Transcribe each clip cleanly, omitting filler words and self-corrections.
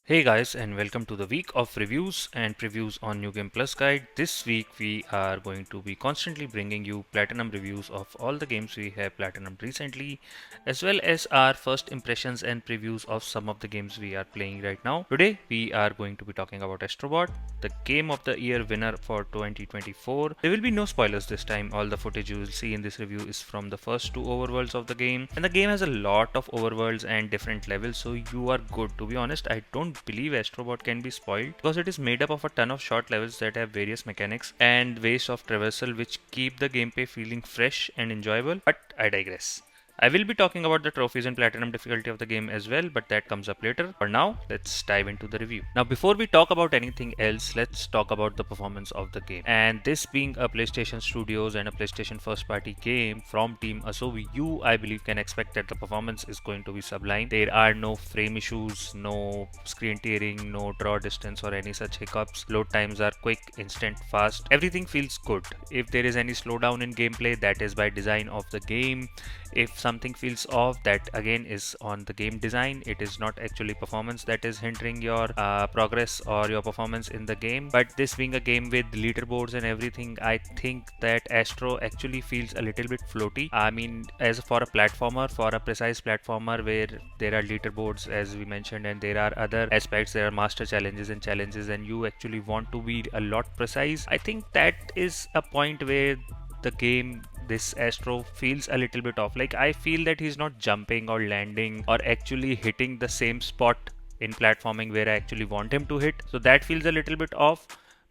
Hey guys, and welcome to the week of reviews and previews on New Game Plus Guide. This week we are going to be constantly bringing you platinum reviews of all the games we have platinumed recently, as well as our first impressions and previews of some of the games we are playing right now. Today we are going to be talking about Astro Bot, the Game of the Year winner for 2024. There will be no spoilers this time. All the footage you will see in this review is from the first two overworlds of the game, and the game has a lot of overworlds and different levels, so you are good. To be honest, I don't believe Astro Bot can be spoiled because it is made up of a ton of short levels that have various mechanics and ways of traversal which keep the gameplay feeling fresh and enjoyable. But I digress. I will be talking about the trophies and platinum difficulty of the game as well, but that comes up later. For now, let's dive into the review. Now, before we talk about anything else, let's talk about the performance of the game. And this being a PlayStation Studios and a PlayStation first party game from Team Asobi, you, I believe, can expect that the performance is going to be sublime. There are no frame issues, no screen tearing, no draw distance or any such hiccups. Load times are quick, instant, fast. Everything feels good. If there is any slowdown in gameplay, that is by design of the game. If something feels off, that again is on the game design. It is not actually performance that is hindering your progress or your performance in the game. But this being a game with leaderboards and everything, I think that Astro actually feels a little bit floaty. I mean, as for a platformer, for a precise platformer where there are leaderboards as we mentioned, and there are other aspects, there are master challenges and you actually want to be a lot precise. I think that is a point where the game, this Astro, feels a little bit off. Like, I feel that he's not jumping or landing or actually hitting the same spot in platforming where I actually want him to hit. So that feels a little bit off.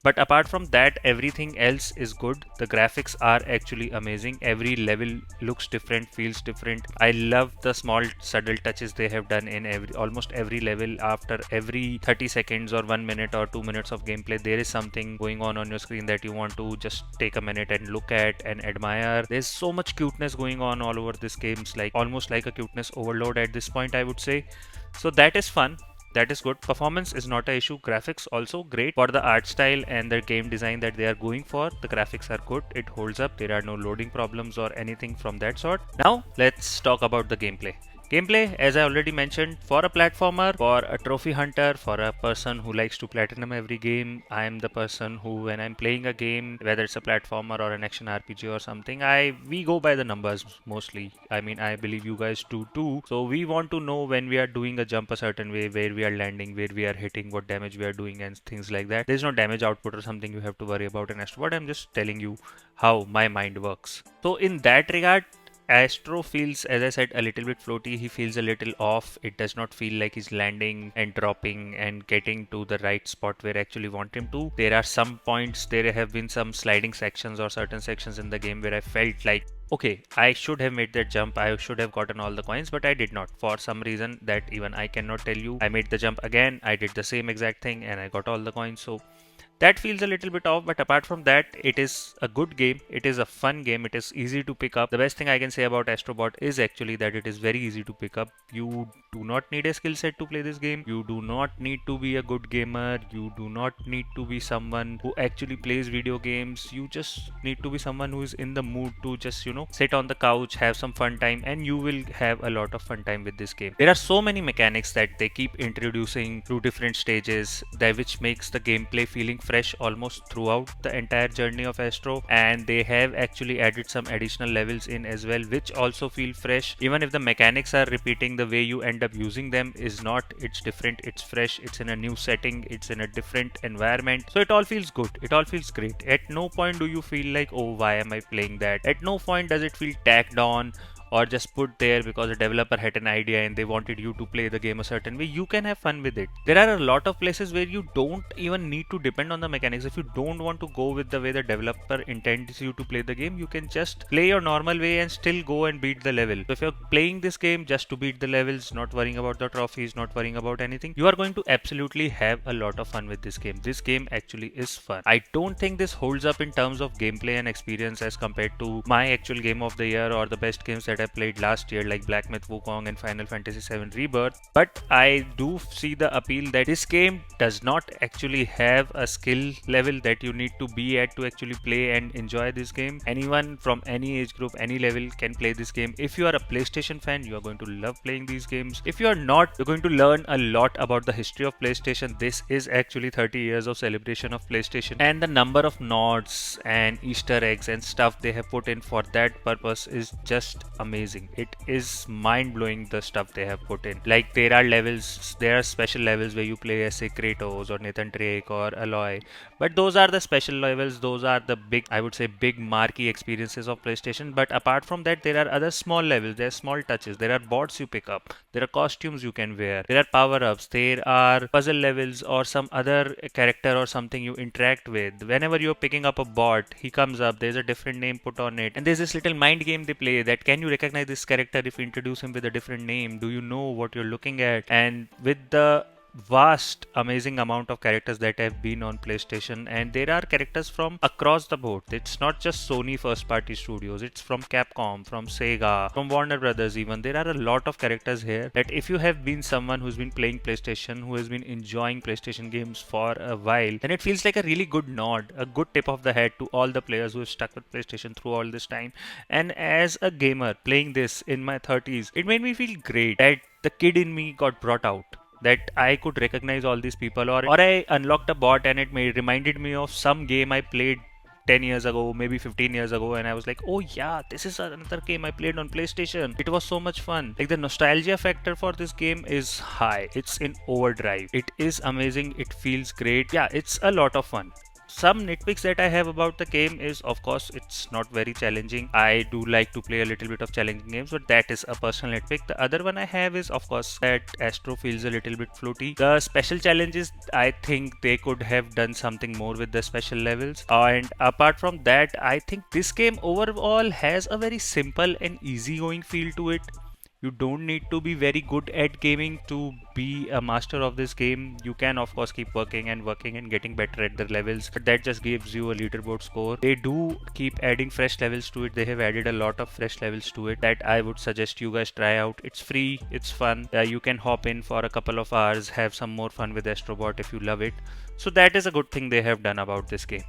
But apart from that, everything else is good. The graphics are actually amazing. Every level looks different, feels different. I love the small subtle touches they have done in almost every level. After every 30 seconds or 1 minute or 2 minutes of gameplay, there is something going on your screen that you want to just take a minute and look at and admire. There's so much cuteness going on all over this game. It's like almost like a cuteness overload at this point, I would say. So that is fun. That is good. Performance is not an issue. Graphics also great. For the art style and the game design that they are going for, the graphics are good. It holds up. There are no loading problems or anything from that sort. Now let's talk about the gameplay. Gameplay, as I already mentioned, for a platformer, for a trophy hunter, for a person who likes to platinum every game. I am the person who, when I'm playing a game, whether it's a platformer or an action RPG or something, we go by the numbers mostly. I mean, I believe you guys do too. So we want to know when we are doing a jump a certain way, where we are landing, where we are hitting, what damage we are doing, and things like that. There's no damage output or something you have to worry about in Astro Bot. I'm just telling you how my mind works. So in that regard, Astro feels, as I said, a little bit floaty. He feels a little off. It does not feel like he's landing and dropping and getting to the right spot where I actually want him to. There are some points, there have been some sliding sections or certain sections in the game where I felt like, okay, I should have made that jump. I should have gotten all the coins, but I did not. For some reason that even I cannot tell you. I made the jump again. I did the same exact thing and I got all the coins. So that feels a little bit off, but apart from that, it is a good game. It is a fun game. It is easy to pick up. The best thing I can say about Astro Bot is actually that it is very easy to pick up. You do not need a skill set to play this game. You do not need to be a good gamer. You do not need to be someone who actually plays video games. You just need to be someone who is in the mood to just, sit on the couch, have some fun time, and you will have a lot of fun time with this game. There are so many mechanics that they keep introducing through different stages, that which makes the gameplay feeling fresh almost throughout the entire journey of Astro, and they have actually added some additional levels in as well, which also feel fresh. Even if the mechanics are repeating, the way you end up using them is not. It's different, it's fresh, it's in a new setting, it's in a different environment, so it all feels good, it all feels great. At no point do you feel like, oh, why am I playing that? At no point does it feel tacked on or just put there because a developer had an idea and they wanted you to play the game a certain way. You can have fun with it. There are a lot of places where you don't even need to depend on the mechanics. If you don't want to go with the way the developer intends you to play the game, you can just play your normal way and still go and beat the level. So if you're playing this game just to beat the levels, not worrying about the trophies, not worrying about anything, you are going to absolutely have a lot of fun with this game. This game actually is fun. I don't think this holds up in terms of gameplay and experience as compared to my actual game of the year or the best games that that I played last year, like Black Myth Wukong and Final Fantasy VII Rebirth. But I do see the appeal that this game does not actually have a skill level that you need to be at to actually play and enjoy this game. Anyone from any age group, any level can play this game. If you are a PlayStation fan, you are going to love playing these games. If you are not, you're going to learn a lot about the history of PlayStation. This is actually 30 years of celebration of PlayStation, and the number of nods and Easter eggs and stuff they have put in for that purpose is just amazing. It is mind-blowing the stuff they have put in. Like there are levels, there are special levels where you play as say Kratos or Nathan Drake or Aloy, but those are the special levels, those are the big, I would say, big marquee experiences of PlayStation. But apart from that, there are other small levels, there are small touches, there are bots you pick up, there are costumes you can wear, there are power-ups, there are puzzle levels or some other character or something you interact with. Whenever you're picking up a bot, he comes up, there's a different name put on it, and there's this little mind game they play that can you recognize this character if you introduce him with a different name? Do you know what you're looking at? And with the vast amazing amount of characters that have been on PlayStation, and there are characters from across the board. It's not just Sony first party studios, it's from Capcom, from Sega, from Warner Brothers even. There are a lot of characters here that if you have been someone who's been playing PlayStation, who has been enjoying PlayStation games for a while, then it feels like a really good nod, a good tip of the head to all the players who have stuck with PlayStation through all this time. And as a gamer playing this in my 30s, it made me feel great that the kid in me got brought out, that I could recognize all these people, or I unlocked a bot and it reminded me of some game I played 10 years ago, maybe 15 years ago, and I was like, oh yeah, this is another game I played on PlayStation. It was so much fun. Like the nostalgia factor for this game is high. It's in overdrive. It is amazing. It feels great. Yeah, it's a lot of fun. Some nitpicks that I have about the game is, of course, it's not very challenging. I do like to play a little bit of challenging games, but that is a personal nitpick. The other one I have is, of course, that Astro feels a little bit floaty. The special challenges, I think they could have done something more with the special levels. And apart from that, I think this game overall has a very simple and easygoing feel to it. You don't need to be very good at gaming to be a master of this game. You can of course keep working and getting better at the levels, but that just gives you a leaderboard score. They do keep adding fresh levels to it. They have added a lot of fresh levels to it that I would suggest you guys try out. It's free, it's fun. You can hop in for a couple of hours, have some more fun with Astro Bot if you love it. So that is a good thing they have done about this game.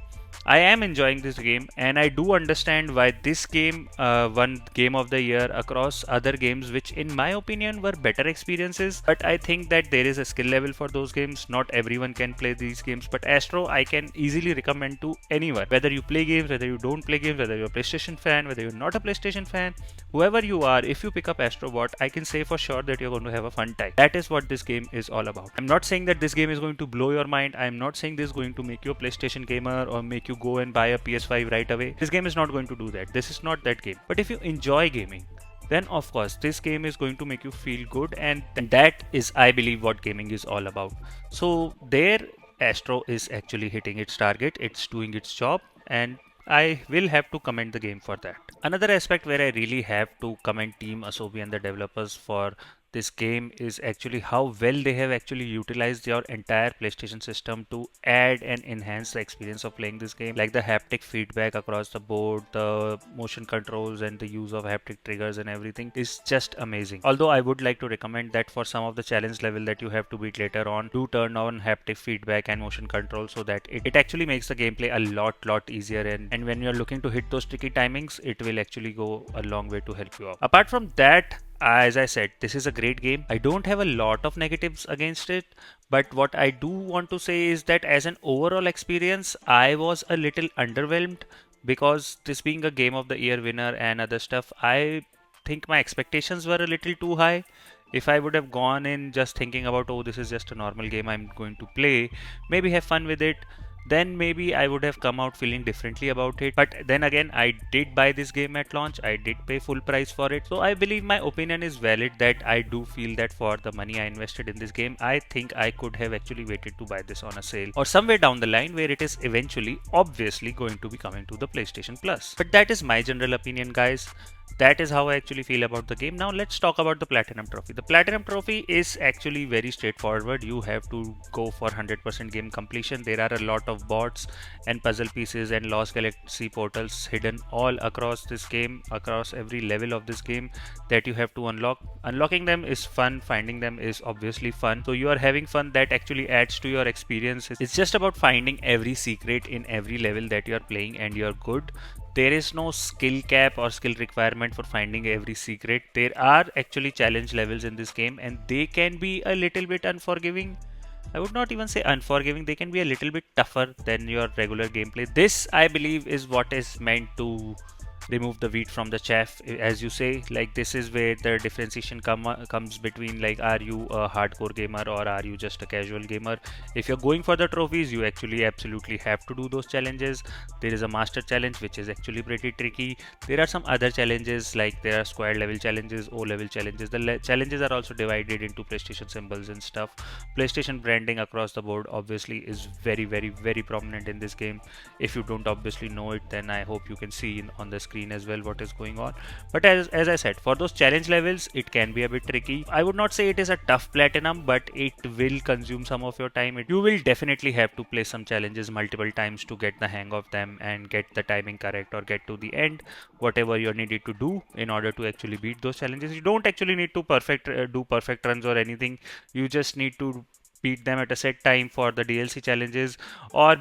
I am enjoying this game, and I do understand why this game won Game of the Year across other games which in my opinion were better experiences. But I think that there is a skill level for those games. Not everyone can play these games, but Astro I can easily recommend to anyone. Whether you play games, whether you don't play games, whether you're a PlayStation fan, whether you're not a PlayStation fan, whoever you are, if you pick up Astro Bot, I can say for sure that you're going to have a fun time. That is what this game is all about. I'm not saying that this game is going to blow your mind. I'm not saying this is going to make you a PlayStation gamer or make you go and buy a PS5 right away. This game is not going to do that. This is not that game. But if you enjoy gaming, then of course this game is going to make you feel good, and that is, I believe, what gaming is all about. So there, Astro is actually hitting its target. It's doing its job, and I will have to commend the game for that. Another aspect where I really have to commend Team Asobi and the developers for this game is actually how well they have actually utilized your entire PlayStation system to add and enhance the experience of playing this game. Like the haptic feedback across the board, the motion controls and the use of haptic triggers and everything is just amazing. Although I would like to recommend that for some of the challenge level that you have to beat later on, do turn on haptic feedback and motion control so that it actually makes the gameplay a lot easier, and when you're looking to hit those tricky timings, it will actually go a long way to help you out. Apart from that, as I said, this is a great game. I don't have a lot of negatives against it, but what I do want to say is that as an overall experience, I was a little underwhelmed because this being a Game of the Year winner and other stuff, I think my expectations were a little too high. If I would have gone in just thinking about, oh, this is just a normal game I'm going to play, maybe have fun with it, then maybe I would have come out feeling differently about it. But then again, I did buy this game at launch. I did pay full price for it. So I believe my opinion is valid that I do feel that for the money I invested in this game, I think I could have actually waited to buy this on a sale or somewhere down the line where it is eventually obviously going to be coming to the PlayStation Plus. But that is my general opinion, guys. that is how I actually feel about the game. Now let's talk about the Platinum Trophy. The Platinum Trophy is actually very straightforward. You have to go for 100% game completion. There are a lot of bots and puzzle pieces and Lost Galaxy portals hidden all across this game, across every level of this game, that you have to unlock. Unlocking them is fun, finding them is obviously fun. So you are having fun, that actually adds to your experience. It's just about finding every secret in every level that you are playing and you're good. There is no skill cap or skill requirement for finding every secret. There are actually challenge levels in this game and they can be a little bit unforgiving. I would not even say unforgiving, they can be a little bit tougher than your regular gameplay. This, I believe, is what is meant to remove the wheat from the chaff, as you say. Like, this is where the differentiation comes between, like, are you a hardcore gamer or are you just a casual gamer. If you're going for the trophies, you actually absolutely have to do those challenges. There is a master challenge which is actually pretty tricky. There are some other challenges, like there are square level challenges, O level challenges. The challenges are also divided into PlayStation symbols and stuff. PlayStation branding across the board obviously is very prominent in this game. If you don't obviously know it, then I hope you can see on the screen as well what is going on. But as I said, for those challenge levels, it can be a bit tricky. I would not say it is a tough platinum, but it will consume some of your time. You will definitely have to play some challenges multiple times to get the hang of them and get the timing correct or get to the end, whatever you needed to do in order to actually beat those challenges. You don't actually need to do perfect runs or anything. You just need to beat them at a set time for the DLC challenges, or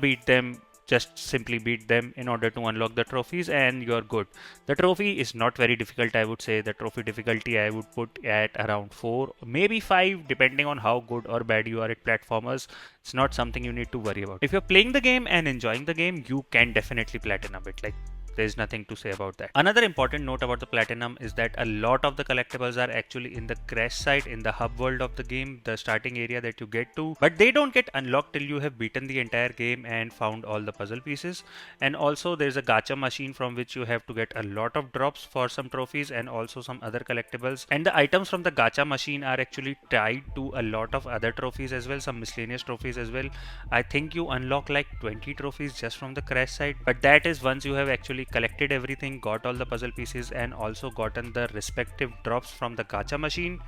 just simply beat them in order to unlock the trophies, and you're good. The trophy is not very difficult, I would say. The trophy difficulty I would put at around 4, maybe 5, depending on how good or bad you are at platformers. It's not something you need to worry about. If you're playing the game and enjoying the game, you can definitely platinum it. Like, there's nothing to say about that. Another important note about the platinum is that a lot of the collectibles are actually in the crash site, in the hub world of the game, the starting area that you get to, but they don't get unlocked till you have beaten the entire game and found all the puzzle pieces. And also there's a gacha machine from which you have to get a lot of drops for some trophies and also some other collectibles, and the items from the gacha machine are actually tied to a lot of other trophies as well, some miscellaneous trophies as well. I think you unlock like 20 trophies just from the crash site, but that is once you have actually collected everything, got all the puzzle pieces, and also gotten the respective drops from the gacha machine.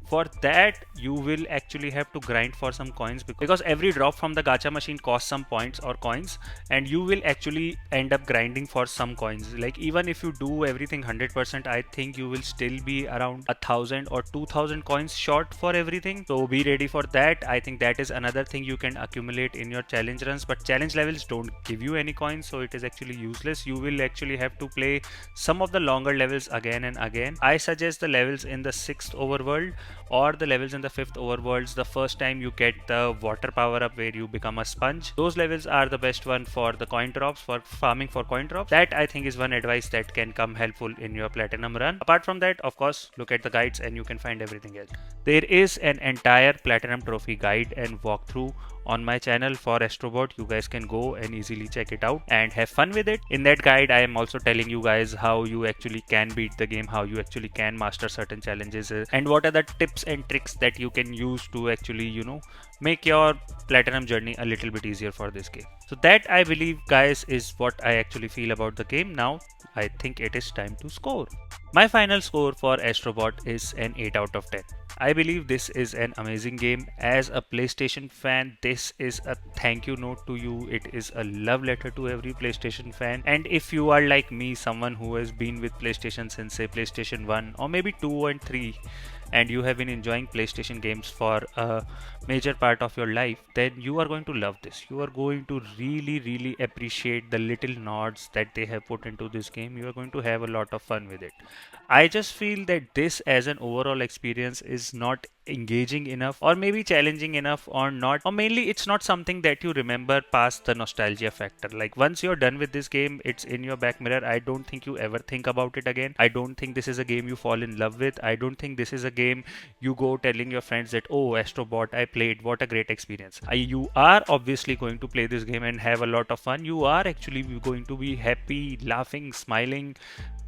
For that, you will actually have to grind for some coins, because every drop from the gacha machine costs some points or coins, and you will actually end up grinding for some coins. Like, even if you do everything 100%, I think you will still be around 1,000 or 2,000 coins short for everything. So be ready for that. I think that is another thing you can accumulate in your challenge runs, but challenge levels don't give you any coins, so it is actually useless. You will actually have to play some of the longer levels again and again. I suggest the levels in the 6th overworld or the levels in the 5th overworlds. The first time you get the water power up where you become a sponge, those levels are the best one for the coin drops, for farming for coin drops. That, I think, is one advice that can come helpful in your platinum run. Apart from that, of course, look at the guides and you can find everything else. There is an entire platinum trophy guide and walkthrough on my channel for Astro Bot. You guys can go and easily check it out and have fun with it. In that guide, I am also telling you guys how you actually can beat the game, how you actually can master certain challenges, and what are the tips and tricks that you can use to actually, make your platinum journey a little bit easier for this game. So that, I believe, guys, is what I actually feel about the game. Now I think it is time to score. My final score for Astro Bot is an 8 out of 10. I believe this is an amazing game. As a PlayStation fan, this is a thank you note to you. It is a love letter to every PlayStation fan. And if you are like me, someone who has been with PlayStation since, say, PlayStation 1 or maybe 2 and 3, and you have been enjoying PlayStation games for a major part of your life, then you are going to love this. You are going to really appreciate the little nods that they have put into this game. You are going to have a lot of fun with it. I just feel that this as an overall experience is not engaging enough, or maybe challenging enough, or not, or mainly it's not something that you remember past the nostalgia factor. Like, once you're done with this game, it's in your back mirror. I don't think you ever think about it again. I don't think this is a game you fall in love with. I don't think this is a game you go telling your friends that, oh, Astro Bot, I played, what a great experience. You are obviously going to play this game and have a lot of fun. You are actually going to be happy, laughing, smiling,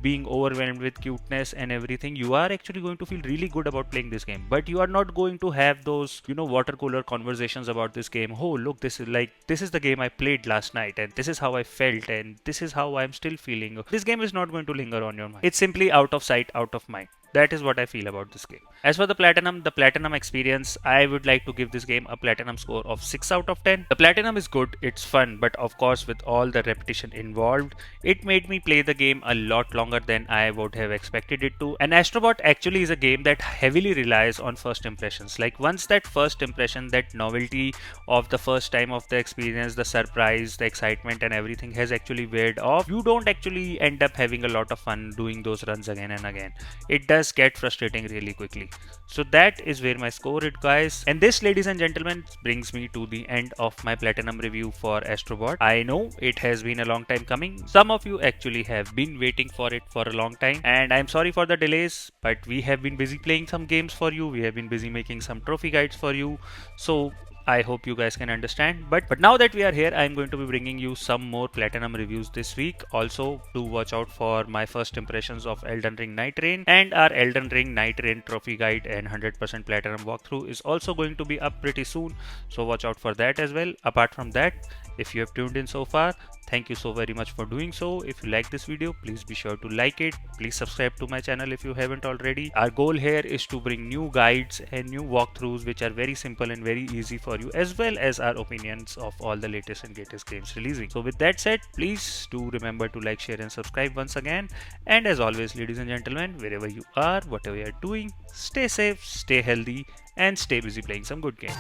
being overwhelmed with cuteness and everything. You are actually going to feel really good about playing this game, but you are not going to have those, water cooler conversations about this game. Oh, look, this is the game I played last night, and this is how I felt, and this is how I'm still feeling. This game is not going to linger on your mind. It's simply out of sight, out of mind. That is what I feel about this game. As for the Platinum experience, I would like to give this game a Platinum score of 6 out of 10. The Platinum is good, it's fun, but of course with all the repetition involved, it made me play the game a lot longer than I would have expected it to. And Astro Bot actually is a game that heavily relies on first impressions. Like once that first impression, that novelty of the first time of the experience, the surprise, the excitement and everything has actually weared off, you don't actually end up having a lot of fun doing those runs again and again. It does get frustrating really quickly. So that is where my score is, guys. And this, ladies and gentlemen, brings me to the end of my Platinum review for Astro Bot. I know it has been a long time coming. Some of you actually have been waiting for it for a long time, and I'm sorry for the delays, but we have been busy playing some games for you. We have been busy making some trophy guides for you. So I hope you guys can understand. But now that we are here, I'm going to be bringing you some more Platinum reviews this week. Also, do watch out for my first impressions of Elden Ring Night Rain, and our Elden Ring Night Rain trophy guide and 100% Platinum walkthrough is also going to be up pretty soon. So watch out for that as well. Apart from that, if you have tuned in so far, thank you so very much for doing so. If you like this video, please be sure to like it. Please subscribe to my channel if you haven't already. Our goal here is to bring new guides and new walkthroughs which are very simple and very easy for you, as well as our opinions of all the latest and greatest games releasing. So with that said, please do remember to like, share and subscribe once again. And as always, ladies and gentlemen, wherever you are, whatever you are doing, stay safe, stay healthy and stay busy playing some good games.